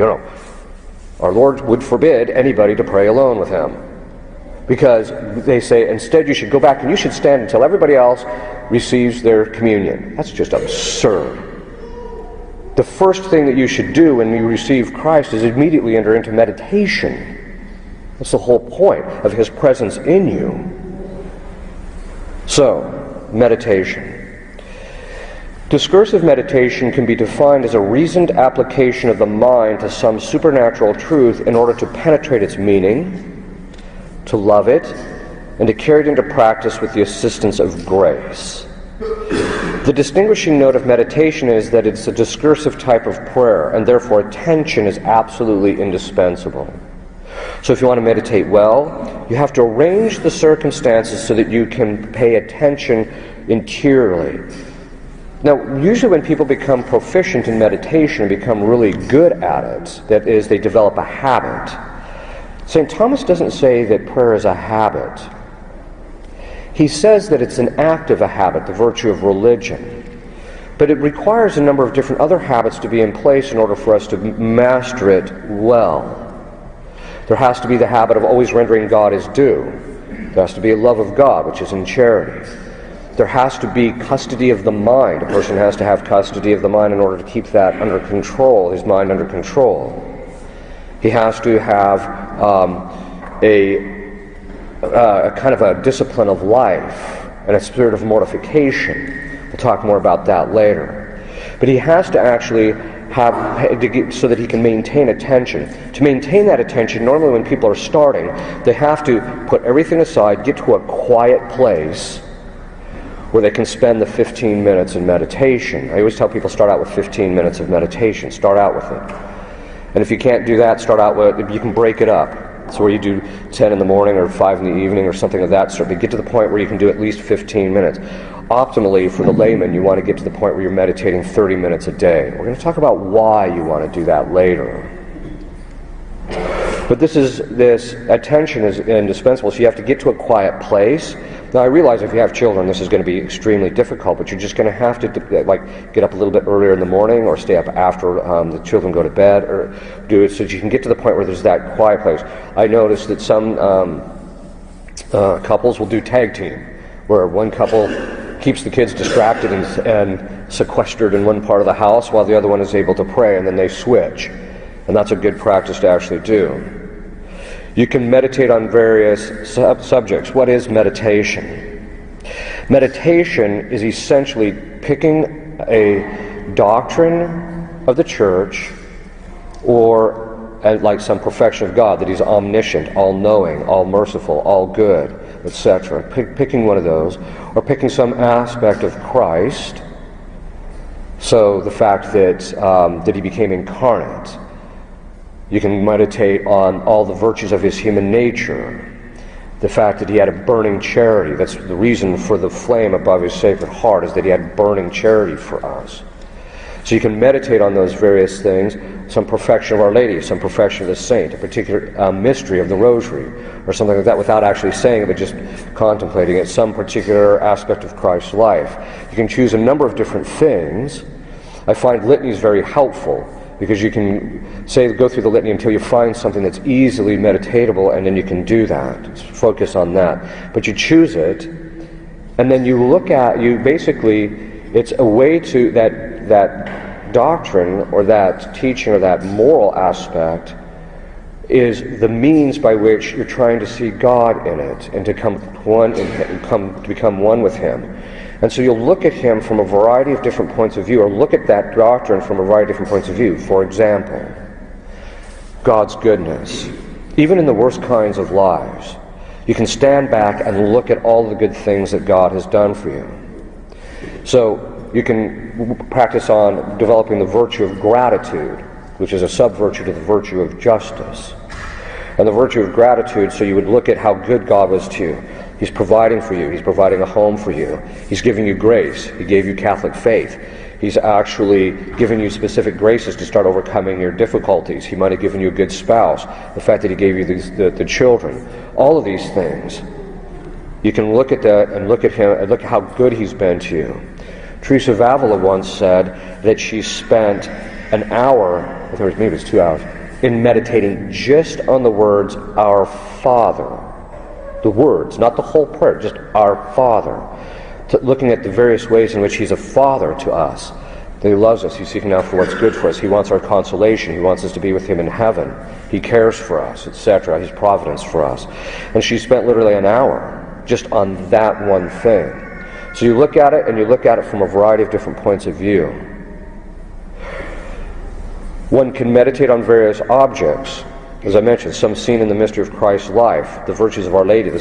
our Lord would forbid anybody to pray alone with him. Because they say, instead you should go back and you should stand until everybody else receives their communion. That's just absurd. The first thing that you should do when you receive Christ is immediately enter into meditation. That's the whole point of his presence in you. So, meditation. Discursive meditation can be defined as a reasoned application of the mind to some supernatural truth in order to penetrate its meaning, to love it, and to carry it into practice with the assistance of grace. The distinguishing note of meditation is that it's a discursive type of prayer, and therefore attention is absolutely indispensable. So if you want to meditate well, you have to arrange the circumstances so that you can pay attention interiorly. Now, usually when people become proficient in meditation and become really good at it, that is, they develop a habit. St. Thomas doesn't say that prayer is a habit. He says that it's an act of a habit, the virtue of religion. But it requires a number of different other habits to be in place in order for us to master it well. There has to be the habit of always rendering God his due. There has to be a love of God, which is in charity. There has to be custody of the mind. A person has to have custody of the mind in order to keep that under control, his mind under control. He has to have a kind of a discipline of life and a spirit of mortification. We'll talk more about that later. But he has to actually so that he can maintain attention. To maintain that attention, normally when people are starting, they have to put everything aside, get to a quiet place where they can spend the 15 minutes in meditation. I always tell people start out with 15 minutes of meditation. Start out with it. And if you can't do that, start out with, you can break it up. So where you do 10 in the morning or 5 in the evening or something of that sort. But get to the point where you can do at least 15 minutes. Optimally, for the layman, you want to get to the point where you're meditating 30 minutes a day. We're going to talk about why you want to do that later. But this attention is indispensable, so you have to get to a quiet place. Now, I realize if you have children, this is going to be extremely difficult, but you're just going to have to get up a little bit earlier in the morning or stay up after the children go to bed, or do it so that you can get to the point where there's that quiet place. I noticed that some couples will do tag team, where one couple keeps the kids distracted and sequestered in one part of the house while the other one is able to pray, and then they switch. And that's a good practice to actually do. You can meditate on various subjects. What is meditation? Meditation is essentially picking a doctrine of the church or like some perfection of God, that he's omniscient, all-knowing, all-merciful, all-good, etc. Picking one of those, or picking some aspect of Christ. So the fact that he became incarnate. You can meditate on all the virtues of his human nature. The fact that he had a burning charity. That's the reason for the flame above his Sacred Heart, is that he had burning charity for us. So you can meditate on those various things, some perfection of Our Lady, some perfection of the saint, a particular mystery of the Rosary, or something like that, without actually saying it, but just contemplating it, some particular aspect of Christ's life. You can choose a number of different things. I find litanies very helpful, because you can go through the litany until you find something that's easily meditatable, and then you can do that. Focus on that. But you choose it, and then you it's a way to, that doctrine, or that teaching, or that moral aspect, is the means by which you're trying to see God in it, and to become one with him. And so you'll look at him from a variety of different points of view, or look at that doctrine from a variety of different points of view. For example, God's goodness. Even in the worst kinds of lives, you can stand back and look at all the good things that God has done for you. So you can practice on developing the virtue of gratitude, which is a sub-virtue to the virtue of justice. And the virtue of gratitude, so you would look at how good God was to you. He's providing for you. He's providing a home for you. He's giving you grace. He gave you Catholic faith. He's actually given you specific graces to start overcoming your difficulties. He might have given you a good spouse. The fact that he gave you the children. All of these things. You can look at that and look at him and look at how good he's been to you. Teresa of Avila once said that she spent an hour I think maybe it was 2 hours, in meditating just on the words, Our Father. The words, not the whole prayer, just Our Father. Looking at the various ways in which He's a Father to us. That He loves us, He's seeking out for what's good for us. He wants our consolation. He wants us to be with Him in heaven. He cares for us, etc. He's providence for us. And she spent literally an hour just on that one thing. So you look at it, and you look at it from a variety of different points of view. One can meditate on various objects. As I mentioned, some seen in the mystery of Christ's life, the virtues of Our Lady, the